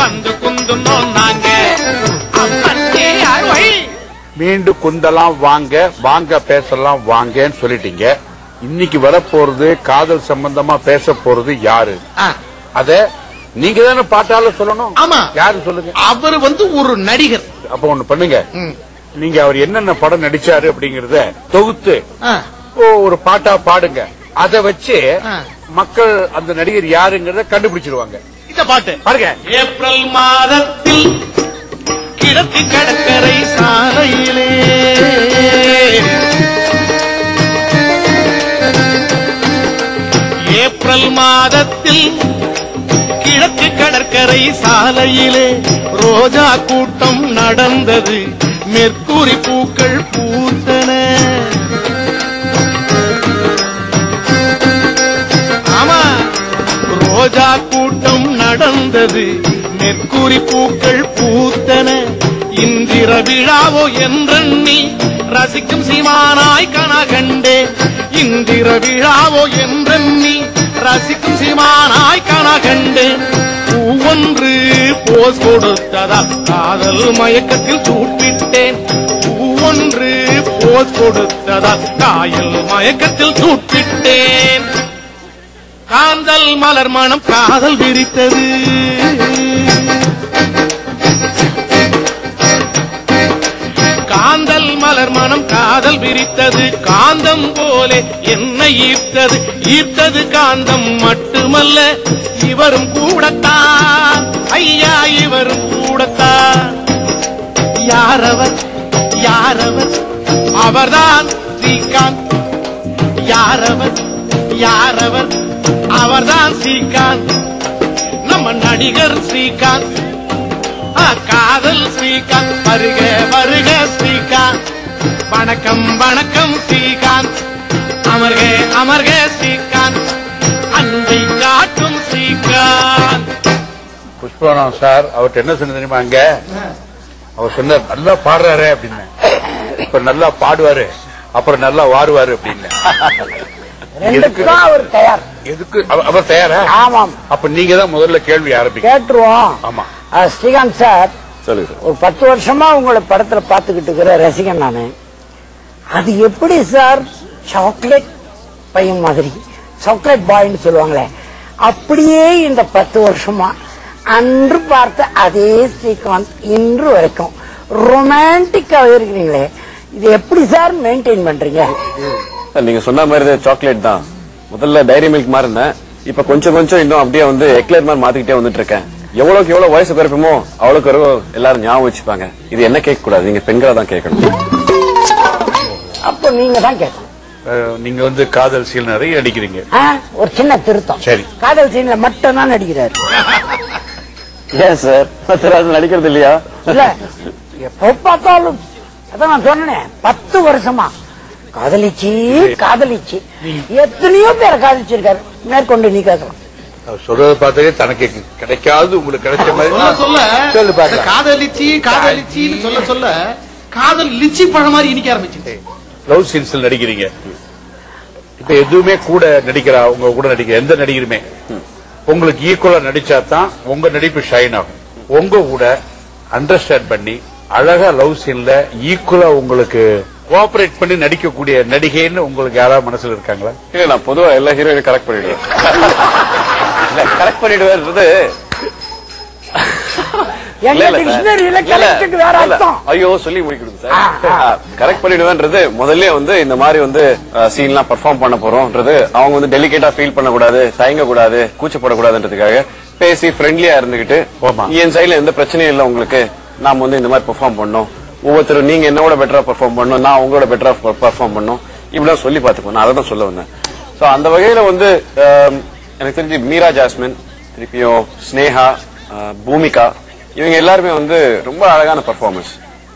வந்து குந்துனோம் நாங்க அம்மனே அருள். மீண்டும் குந்தலாம் வாங்க, வாங்க பேசலாம் வாங்கன்னு சொல்லிட்டீங்க. இன்னைக்கு வரப்போறது காதல் சம்பந்தமா பேச போறது யாரு? அத நீங்க தானே பாட்டால சொல்லணும். ஆமா, யாரு சொல்லுங்க. அவர் ஒரு நடிகர். அப்ப ஒண்ணு பண்ணுங்க, நீங்க அவர் என்னென்ன படம் நடிச்சாரு அப்படிங்கறத தொகுத்து ஒரு பாட்டா பாடுங்க. அத வச்சு மக்கள் அந்த நடிகர் யாருங்கிறத கண்டுபிடிச்சிருவாங்க. இந்த பாட்டு பாருங்க. ஏப்ரல் மாதத்தில் கிழக்கு கடற்கரை சாலையிலே ஏப்ரல் மாதத்தில் கிழக்கு கடற்கரை சாலையிலே ரோஜா கூட்டம் நடந்தது. மெர்க்குரி பூக்கள் பூத்தன. ஆமா, ரோஜா கூட்டம் நடந்தது. மெர்க்குரி பூக்கள் பூத்தன. இந்திர விழாவோ என்றெண்ணி ரசிக்கும் சீமானாய் கனகண்டே. இந்திர விழாவோ என்றெண்ணி ரசிக்கும் சீமானாய் கனகண்டே. பூவொன்று போஸ் கொடுத்ததா காதல் மயக்கத்தில் சூட்டிட்டேன். பூவொன்று போஸ் கொடுத்ததா காயல் மயக்கத்தில் சூட்டிட்டேன். காந்தல் மலர் மனம் காதல் விரித்தது. காந்தல் மலர் மனம் காதல் விரித்தது. காந்தம் போலே என்னை ஈர்த்தது. ஈர்த்தது காந்தம் மட்டுமல்ல, இவரும் கூடத்தான். ஐயா, இவரும் கூடத்தான். யாரவர் யாரவர்? அவர்தான் ஸ்ரீகாந்த். யாரவர் யாரவர்? அவர்தான் ஸ்ரீகாந்த். நம்ம நடிகர் ஸ்ரீகாந்த். காதல் ஸ்ரீகாந்த். வருக வருக ஸ்ரீகாந்த். வணக்கம் வணக்கம் ஸ்ரீகாந்த். அமர்க அமர்க ஸ்ரீகாந்த். அன்பை காட்டும் ஸ்ரீகாந்த். புஷ்பவனம் சார் அவர்கிட்ட என்ன சொன்ன தெரியுமா? அங்க அவர் சொன்னார், நல்லா பாடுறாரு அப்படின்னு. இப்ப நல்லா பாடுவாரு, அப்புறம் நல்லா வாடுவாரு அப்படின்னு. அவர் தயார். எதுக்கு அவர் தயாரா? ஆமாம். அப்ப நீங்க தான் முதல்ல கேள்வி ஆரம்பிக்க. கேட்டுருவோம். ஆமா ஸ்ரீகாந்த் சார், சொல்லுங்க. ஒரு 10 வருஷமா உங்களை படத்துல பாத்துக்கிட்டு இருக்கிற ரசிகன் நானு. அது எப்படி சார் சாக்லேட் பையன் மாதிரி, சாக்லேட் பாய்ன்னு சொல்லுவாங்களே, அப்படியே இந்த 10 வருஷமா அன்று பார்த்த அதே ஸ்ரீகாந்த் இன்று வரைக்கும் ரொமான்டிக்காவே இருக்கிறீங்களே, இது எப்படி சார் மெயின்டைன் பண்றீங்க? நீங்க சொன்ன மாதிரி சாக்லேட் தான். முதல்ல டைரி மில்க் மாதிரி இருந்தேன். இப்ப கொஞ்சம் கொஞ்சம் இன்னும் அப்படியே எக்லேர் மாதிரி மாத்திக்கிட்டே வந்துட்டு இருக்கேன். எவ்வளவுக்கு எவ்வளவு வயசு குறைப்போமோ அவ்வளவுக்கு எல்லாரும் ஞாபகம் வச்சுப்பாங்க. இது என்ன கேட்க கூடாது, நீங்க பெண்களா தான் கேட்கணும். அப்ப நீங்க தான் கேட்கணும். நீங்க காதல் சீன் நிறைய நடிக்கிறீங்க. ஒரு சின்ன திருத்தம். சரி, காதல் சீன்ல மட்டும் தான் நடிக்கிறாரு. ஏன் சார் நடிக்கிறது இல்லையா? இல்ல, எப்ப பார்த்தாலும் அதான் நான் சொன்னேன், 10 வருஷமா காதலிச்சு காதலிச்சு எத்தனையோ பேரை காதலிச்சிருக்காரு. மேற்கொண்டு நீ கேட்கலாம். சொல்றத பார்த்தாலே தனக்கு கிடைக்காது, உங்களுக்கு கிடைச்ச மாதிரி சொல்லு பாருங்க. காதலிச்சு காதலிச்சின்னு சொல்ல சொல்ல காதல் லிச்சி பழம் மாதிரி இனிக்க ஆரம்பிச்சு. லவ் சீன்ஸ்ல நடிக்கிறீங்க. இப்ப எதுவுமே கூட நடிக்கிறா, உங்க கூட நடிக்கிற எந்த நடிகருமே உங்களுக்கு ஈக்குவலா நடிச்சா தான் உங்க நடிப்பு ஷைன் ஆகும். உங்க கூட அண்டர்ஸ்டாண்ட் பண்ணி அழகா லவ் சீன்ல ஈக்குவலா உங்களுக்கு கோஆபரேட் பண்ணி நடிக்கக்கூடிய நடிகைன்னு உங்களுக்கு யாராவது மனசுல இருக்காங்களா? இல்ல, நான் பொதுவா எல்லா ஹீரோயினும் கரெக்ட் பண்ணிடுவேன். இல்ல, கரெக்ட் பண்ணிடுவேன். ஐயோ சொல்லி முடிக்கணும் சார். கரெக்ட் பண்ணிடுவேன்றது முதல்ல இந்த மாதிரி சீன்லாம் பெர்ஃபார்ம் பண்ண போறோம்ன்றது அவங்க டெலிகேட்டா ஃபீல் பண்ணக்கூடாது, தயங்க கூடாது, கூச்சப்படக்கூடாதுன்றதுக்காக பேசி ஃப்ரெண்ட்லியா இருந்துகிட்டு, என் சைட்ல எந்த பிரச்சனையும் இல்ல உங்களுக்கு, நாம இந்த மாதிரி பெர்ஃபார்ம் பண்ணோம், ஒவ்வொருத்தரும் நீங்க என்னோட பெட்டரா பெர்ஃபார்ம் பண்ணணும், நான் உங்களோட பெட்டரா பெர்ஃபார்ம் பண்ணணும், இப்படிலாம் சொல்லி பாத்துக்கோ. நான் அதான் சொல்ல வந்தேன். சோ அந்த வகையில எனக்கு தெரிஞ்சு மீரா ஜாஸ்மின், திருப்பியும் ஸ்னேகா, பூமிகா, இவங்க எல்லாருமே ரொம்ப அழகான பெர்ஃபார்மன்ஸ்.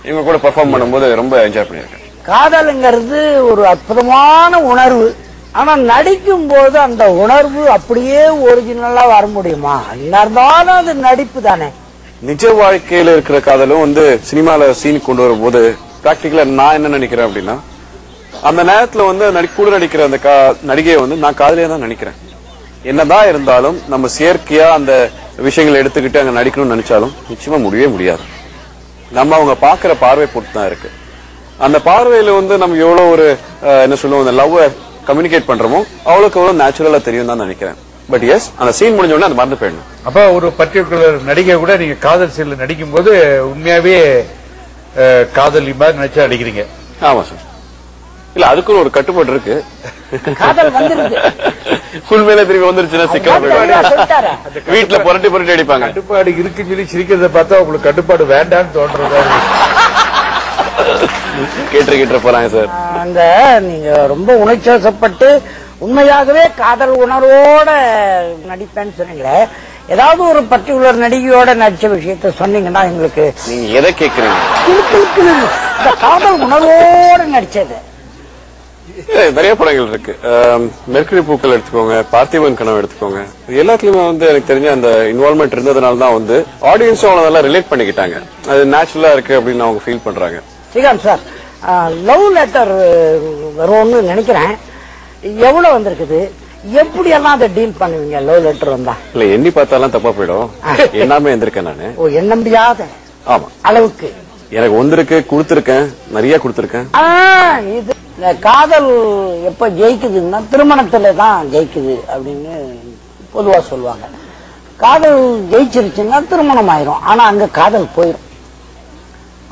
இவங்க கூட பெர்ஃபார்ம் பண்ணும்போது ரொம்ப என்ஜாய் பண்ணிருக்கேன். காதலுங்கிறது ஒரு அற்புதமான உணர்வு. ஆனா நடிக்கும் போது அந்த உணர்வு அப்படியே ஒரிஜினலா வர முடியுமா? இருந்தாலும் அது நடிப்பு தானே. நிஜ வாழ்க்கையில இருக்கிற காதலும் சினிமால சீன் கொண்டு வரும் போது பிராக்டிகலா நான் என்ன நினைக்கிறேன் அப்படின்னா, அந்த நேரத்துல கூட நடிக்கிற அந்த நடிகையை நான் காதலியா தான் நினைக்கிறேன். என்னதான் இருந்தாலும் நம்ம செயற்கையா அந்த விஷயங்களை எடுத்துக்கிட்டு அங்க நடிக்கணும்னு நினைச்சாலும் நிச்சயமா முடியவே முடியாது. நம்ம அவங்க பாக்குற பார்வை பொறுத்து தான் இருக்கு. அந்த பார்வையில வந்து நம்ம எவ்வளவு ஒரு என்ன சொல்லுவோம், அந்த லவ் கம்யூனிகேட் பண்றோமோ அவ்வளவுக்கு எவ்வளவு நேச்சுரலா தெரியும் தான் நினைக்கிறேன். பட் எஸ், அந்த சீன் முடிஞ்ச உடனே அது மறந்து போயிடணும். அப்ப ஒரு பர்டிகுலர் நடிகை கூட நீங்க காதல் சீன்ல நடிக்கும் போது உண்மையாவே காதலி மாதிரி நினைச்சா நடிக்கிறீங்க? ஆமா சார். இல்ல, அதுக்கு ஒரு கட்டுப்பாடு இருக்கு. காதல் வந்துருது, ஃபுல் மேல திரும்பி வந்துருச்சுன்னா சிக்கல் வீட்டுல புரட்டி புரட்டி அடிப்பாங்க. கட்டுப்பாடு இருக்குன்னு சொல்லி சிரிக்கிறத பார்த்தா உங்களுக்கு கட்டுப்பாடு வேண்டாம்னு தோன்றதா? கேட்டு போறாங்க சார். அந்த நீங்க ரொம்ப உணர்ச்சிவசப்பட்டு உண்மையாகவே காதல் உணர்வோட நடிப்பேன்னு சொன்னீங்களே, ஏதாவது ஒரு பர்டிகுலர் நடிகையோட நடிச்ச விஷயத்த சொன்னீங்கன்னா எங்களுக்கு. நீங்க எதை கேக்குறீங்க? இந்த காதல் உணர்வோட நடிச்சது நிறைய படங்கள் இருக்கு. மெர்க்குரி பூக்கள் எடுத்துக்கோங்க, பார்த்திபன் கனவு எடுத்துக்கோங்க. எல்லாத்துலயுமே வந்து எனக்கு தெரிஞ்ச அந்த இன்வால்வ்மெண்ட் இருந்ததுனால தான் வந்து ஆடியன்ஸும் அவ்வளவு நல்லா ரிலேட் பண்ணிக்கிட்டாங்க. அது நேச்சுரலா இருக்கு அப்படின்னு அவங்க ஃபீல் பண்றாங்க. ஸ்ரீகாந்த் சார், லவ் லெட்டர் வரும்னு நினைக்கிறேன். எவ்வளவு வந்திருக்குது, எப்படி எல்லாம் அதை டீல் பண்ணுவீங்க? லவ் லெட்டர் வந்தா இல்ல, எண்ணி பார்த்தாலாம் தப்பா போயிடும். என்னாமே இருந்திருக்கேன் நானு. எண்ண முடியாத ஆமா அளவுக்கு எனக்கு வந்திருக்கு, கொடுத்திருக்கேன், நிறைய கொடுத்திருக்கேன். இது காதல் எப்ப ஜெயிக்குதுன்னா திருமணத்துல தான் ஜெயிக்குது அப்படின்னு பொதுவா சொல்லுவாங்க. காதல் ஜெயிச்சிருச்சுன்னா திருமணம் ஆயிரும். ஆனா அங்க காதல் போயிடும்.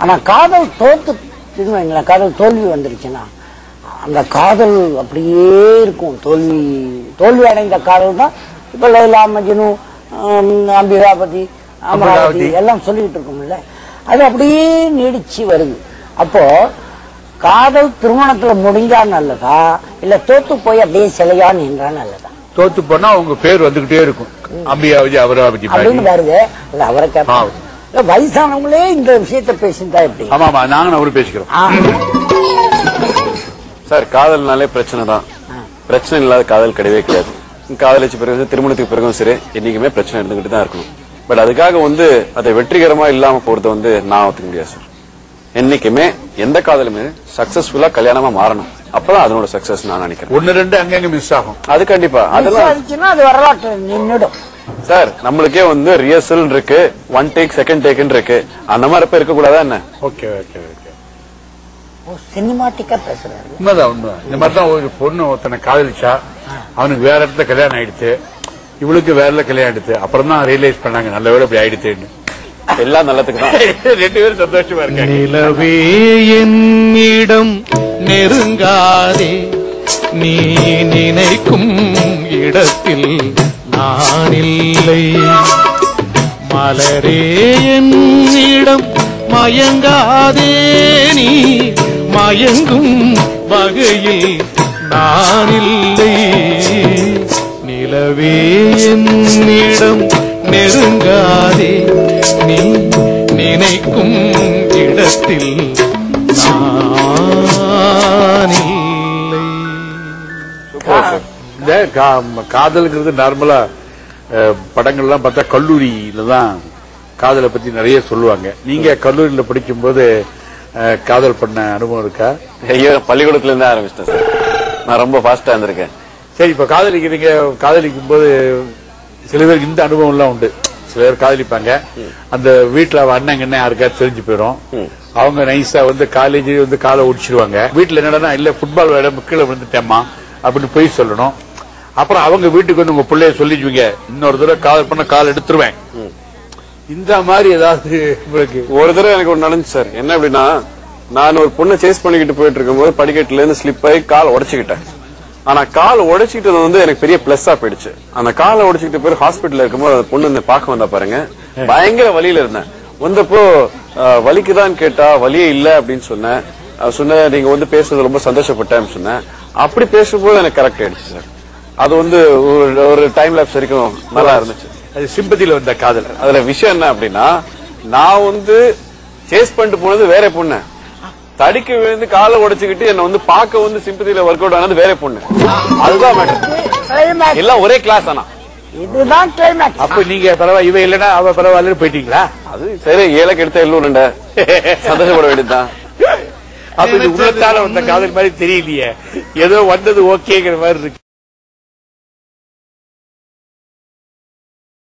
ஆனா காதல் தோத்துங்களா, காதல் தோல்வி வந்துருச்சுன்னா அந்த காதல் அப்படியே இருக்கும். தோல்வி அடைந்த காதல் தான் இப்ப லைலா, மஜ்னு, அம்பிகாபதி, அமராவதி எல்லாம் சொல்லிட்டு இருக்கோம்ல, அது அப்படியே நீடிச்சு வருது. அப்போ காதல் திருமணத்துல முடிஞ்சா நல்லதா, இல்ல தோத்து போய் அப்படியே சிலையா நின்றா நல்லதா? தோத்து போனா உங்க பேர் வந்துகிட்டே இருக்கும், அம்பியாவதி அவராவதி அப்படின்னு வருது. இல்ல அவரை கேட்பாங்க, வயசானவங்களே இந்த விஷயத்த பேசிட்டா எப்படி? ஆமா, நாங்க அவரு பேசிக்கிறோம் சார். காதல்னாலே பிரச்சனை தான். பிரச்சனை இல்லாத காதல் கிடையவே கிடையாது. காதலிச்ச பிறகு திருமணத்துக்கு பிறகும் சரி, என்னைக்குமே பிரச்சனை இருந்துகிட்டு தான் இருக்கணும். பட் அதுக்காக வந்து அதை வெற்றிகரமா இல்லாம போறது வந்து நான் ஒத்துக்க முடியாது சார். என்னைக்குமே எந்த காதலுமே சக்சஸ்ஃபுல்லா கல்யாணமா மாறணும். அப்பதான் அதனோட சக்சஸ் நான் நினைக்கிறேன். 1-2 அங்கங்க மிஸ் ஆகும். அது கண்டிப்பா அதெல்லாம் அது வரலாற்று நின்னுடும் சார். நம்மளுக்கே வந்து ரிஹர்சல் இருக்கு, 1 டேக் 2nd டேக்னு இருக்கு. அந்த மாதிரி இருக்க கூடாதா என்ன? Okay okay okay. சினிமாட்டிக்கா பேசுறாரு. உண்மைதான் உண்மைதான். இந்த மாதிரிதான் ஒரு பொண்ணு ஒருத்தனை காதலிச்சா அவனுக்கு வேற இடத்துல கல்யாணம் ஆயிடுச்சு, இவளுக்கு வேற கல்யாணம் ஆயிடுச்சு. அப்புறம் தான் ரியலைஸ் பண்ணாங்க நல்ல வேலை அப்படி ஆயிடுச்சுன்னு. எல்லாம் நல்லதுக்கு தான். 2 பேரும் சந்தோஷமா இருக்காங்க. நிலவே என்னிடம் நெருங்காதே, நீ நினைக்கும் இடத்தில் நான் இல்லை. மலரே என்னிடம் மயங்காதே, நீ மயங்கும் வகையில் நான் இல்லை. நிலவே என்னிடம் நெருங்காதே, நீ நினைக்கும் இடத்தில் நான் இல்லை. இந்த காதலுங்கிறது நார்மலா படங்கள்லாம் பார்த்தா கல்லூரியில தான் காதலை பத்தி நிறைய சொல்லுவாங்க. நீங்க கல்லூரியில படிக்கும் போது காதல் பண்ண அனுபவம் இருக்கா? ஐயோ, பள்ளிக்கூடத்துல இருந்து ஆரம்பிச்சிட்டேன் சார். நான் ரொம்ப ஃபாஸ்டா இருந்திருக்கேன். சரி, இப்ப காதலிக்கிறீங்க, காதலிக்கும் போது சில பேருக்கு இந்த அனுபவம் எல்லாம் உண்டு. சில பேர் காதலிப்பாங்க, அந்த வீட்டுல அண்ணன் என்ன யாருக்காவது தெரிஞ்சு போயிடும். அவங்க நைஸா வந்து காலேஜ் வந்து காலை ஒடிச்சிருவாங்க. வீட்டுல என்னடா இல்ல ஃபுட்பால் விளையாட கீழே விழுந்துட்டேம்மா அப்படின்னு போய் சொல்லணும். அப்புறம் அவங்க வீட்டுக்கு வந்து உங்க பிள்ளைய சொல்லிச்சுவீங்க, இன்னொரு தடவை காதல் பண்ண கால் எடுத்துருவேன். இந்த மாதிரி ஏதாவது உங்களுக்கு? ஒரு தடவை எனக்கு ஒண்ணு நடந்துச்சு சார். என்ன அப்படின்னா, நான் ஒரு பொண்ணை சேஸ் பண்ணிக்கிட்டு போயிட்டு இருக்கும் போது படிக்கட்டுல இருந்து ஸ்லிப் ஆகி கால் உடைச்சுக்கிட்டேன். ஆனா கால் உடைச்சிக்கிட்டது வந்து எனக்கு பெரிய பிளஸ்ஸா போயிடுச்சு. அந்த காலை உடைச்சுக்கிட்ட பேர் ஹாஸ்பிட்டல் இருக்கும்போது அந்த பொண்ணு வந்து பார்க்க வந்தா பாருங்க, பயங்கர வலியில இருந்தேன். வந்தப்போ வலிக்குதான் கேட்டா வலியே இல்ல அப்படின்னு சொன்னேன். நீங்க வந்து பேசுறது ரொம்ப சந்தோஷப்பட்டேன்னு சொன்னேன். அப்படி பேசும்போது எனக்கு கரெக்ட் ஆயிடுச்சு சார். அது வந்து ஒரு டைம் லேப்ஸ் வரைக்கும் நல்லா இருந்துச்சு. அது சிம்பத்தியில வந்த காதல். அதுல விஷயம் என்ன அப்படின்னா, நான் வந்து சேஸ் பண்ணிட்டு போனது வேற பொண்ணு, தடிக்க விழுந்து காலை உடைச்சுக்கிட்டு என்ன வந்து பார்க்க வந்து சிம்பத்தியில ஒர்க் அவுட் ஆனது வேற பொண்ணு. அதுதான் மேட்டர். எல்லாம் ஒரே கிளாஸ். ஆனா இதுதான் கிளைமேக்ஸ். அப்ப நீங்க பரவாயில்ல, இவ இல்லன்னா அவ பரவாயில்லன்னு போயிட்டீங்களா? அது சரி, 7 எடுத்த 7 சந்தோஷப்பட வேண்டியதுதான். அப்ப இது உள்ளத்தால வந்த காதல் மாதிரி தெரியலையே, ஏதோ வந்தது ஓகேங்கிற மாதிரி இருக்கு.